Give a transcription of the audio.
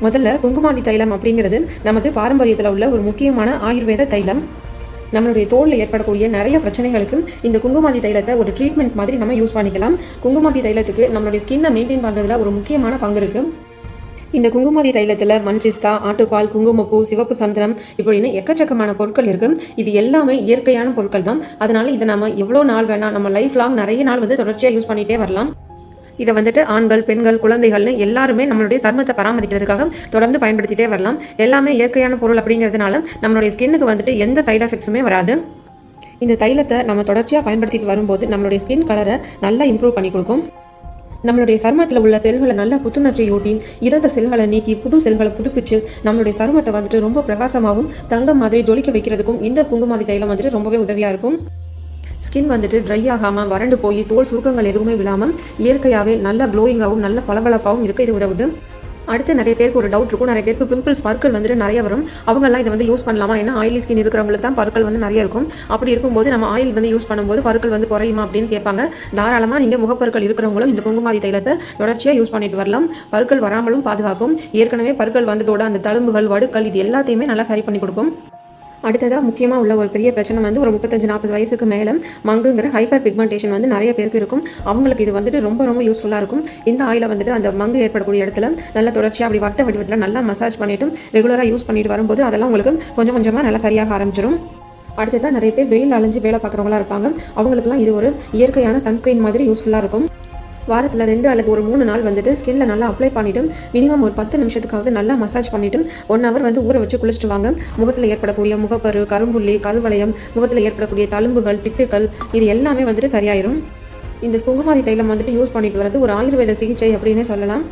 முதல்ல குங்குமாதி தைலம் அப்படிங்கிறது நமது பாரம்பரியத்தில் உள்ள ஒரு முக்கியமான ஆயுர்வேத தைலம். நம்மளுடைய தோலில் ஏற்படக்கூடிய நிறைய பிரச்சனைகளுக்கு இந்த குங்குமாதி தைலத்தை ஒரு ட்ரீட்மெண்ட் மாதிரி நம்ம யூஸ் பண்ணிக்கலாம். குங்குமாதி தைலத்துக்கு நம்மளுடைய ஸ்கின்னை மெயின்டைன் பண்ணுறதுல ஒரு முக்கியமான பங்கு இருக்குது. இந்த குங்குமாதி தைலத்தில் மண்சிஸ்தா, ஆட்டுப்பால், குங்குமப்பூ, சிவப்பு சந்தனம் இப்படின்னு எக்கச்சக்கமான பொருட்கள் இருக்குது. இது எல்லாமே இயற்கையான பொருட்கள் தான். அதனால இதை நம்ம எவ்வளோ நாள் வேணால் நம்ம லைஃப் லாங் நிறைய நாள் தொடர்ச்சியாக யூஸ் பண்ணிகிட்டே வரலாம். இதை ஆண்கள், பெண்கள், குழந்தைகள்னு எல்லாருமே நம்மளுடைய சருமத்தை பராமரிக்கிறதுக்காக தொடர்ந்து பயன்படுத்திட்டே வரலாம். எல்லாமே இயற்கையான பொருள் அப்படிங்கிறதுனால நம்மளுடைய ஸ்கின்னுக்கு எந்த சைட் எஃபெக்ட்ஸுமே வராது. இந்த தைலத்தை நம்ம தொடர்ச்சியாக பயன்படுத்திட்டு வரும்போது நம்மளுடைய ஸ்கின் கலரை நல்லா இம்ப்ரூவ் பண்ணி கொடுக்கும். நம்மளுடைய சருமத்தில் உள்ள செல்களை நல்லா புத்துணர்ச்சி ஊட்டி இறந்த செல்களை நீக்கி புது செல்களை புதுப்பிச்சு நம்மளுடைய சருமத்தை ரொம்ப பிரகாசமாகவும் தங்கம் மாதிரி ஜொலிக்க வைக்கிறதுக்கும் இந்த குங்குமாதி தைலம் ரொம்பவே உதவியாக இருக்கும். ஸ்கின் ட்ரை ஆகாமல் வறண்டு போய் தோல் சுருக்கங்கள் எதுவுமே விழாமல் இயற்கையாகவே நல்ல க்ளோயிங்காகவும் நல்ல பளபளப்பாகவும் இருக்க இது உதவுது. அடுத்து நிறைய பேருக்கு ஒரு டவுட் இருக்கும். நிறைய பேருக்கு பிம்பிள்ஸ், பற்கள் நிறைய வரும். அவங்கெல்லாம் இதை யூஸ் பண்ணலாமா? ஏன்னா ஆயிலி ஸ்கின் இருக்கிறவங்களுக்கு தான் பற்கள் நிறைய இருக்கும். அப்படி இருக்கும்போது நம்ம ஆயில் யூஸ் பண்ணும்போது பற்கள் குறையுமா அப்படின்னு கேட்பாங்க. தாராளமாக நீங்கள் முகப்பற்கள் இருக்கிறவங்களும் இந்த குங்குமாதி தைலத்தை தொடர்ச்சியாக யூஸ் பண்ணிட்டு வரலாம். பற்கள் வராமலும் பாதுகாக்கும். ஏற்கனவே பற்கள் வந்ததோட அந்த தழும்புகள், வடுக்கள் இது எல்லாத்தையுமே நல்லா சரி பண்ணி கொடுக்கும். அடுத்ததாக முக்கியமாக உள்ள ஒரு பெரிய பிரச்சனை ஒரு 35-40 வயசுக்கு மேலே மங்குங்கிற ஹைப்பர் பிக்மெண்டேஷன் நிறைய பேருக்கு இருக்கும். அவங்களுக்கு இது ரொம்ப ரொம்ப யூஸ்ஃபுல்லாக இருக்கும். இந்த ஆயிலை அந்த மங்கு ஏற்படக்கூடிய இடத்துல நல்லா தொடர்ச்சியாக அப்படி வட்ட வடிவத்தில் நல்லா மசாஜ் பண்ணிவிட்டு ரெகுலராக யூஸ் பண்ணிட்டு வரும்போது அதெல்லாம் உங்களுக்கு கொஞ்சம் கொஞ்சமாக நல்லா சரியாக ஆரம்பிச்சிடும். அடுத்ததான் நிறைய பேர் வெயில் அலைஞ்சு வேலை பார்க்குறவங்களா இருப்பாங்க. அவங்களுக்குலாம் இது ஒரு இயற்கையான சன்ஸ்க்ரீன் மாதிரி யூஸ்ஃபுல்லாக இருக்கும். வாரத்தில் 2 அல்லது ஒரு 3 நாள் ஸ்கின்ல நல்லா அப்ளை பண்ணிவிட்டு மினிமம் ஒரு 10 நிமிஷத்துக்காவது நல்லா மசாஜ் பண்ணிவிட்டு 1 ஹவர் ஊற வச்சு குளிச்சுட்டு வாங்க. முகத்தில் ஏற்படக்கூடிய முகப்பரு, கரும்புள்ளி, கருவளையம், முகத்தில் ஏற்படக்கூடிய தழும்புகள், திட்டுக்கள் இது எல்லாமே சரியாயிரும். இந்த குங்குமாதி தைலம் யூஸ் பண்ணிட்டு வரது ஒரு ஆயுர்வேத சிகிச்சை அப்படின்னே சொல்லலாம்.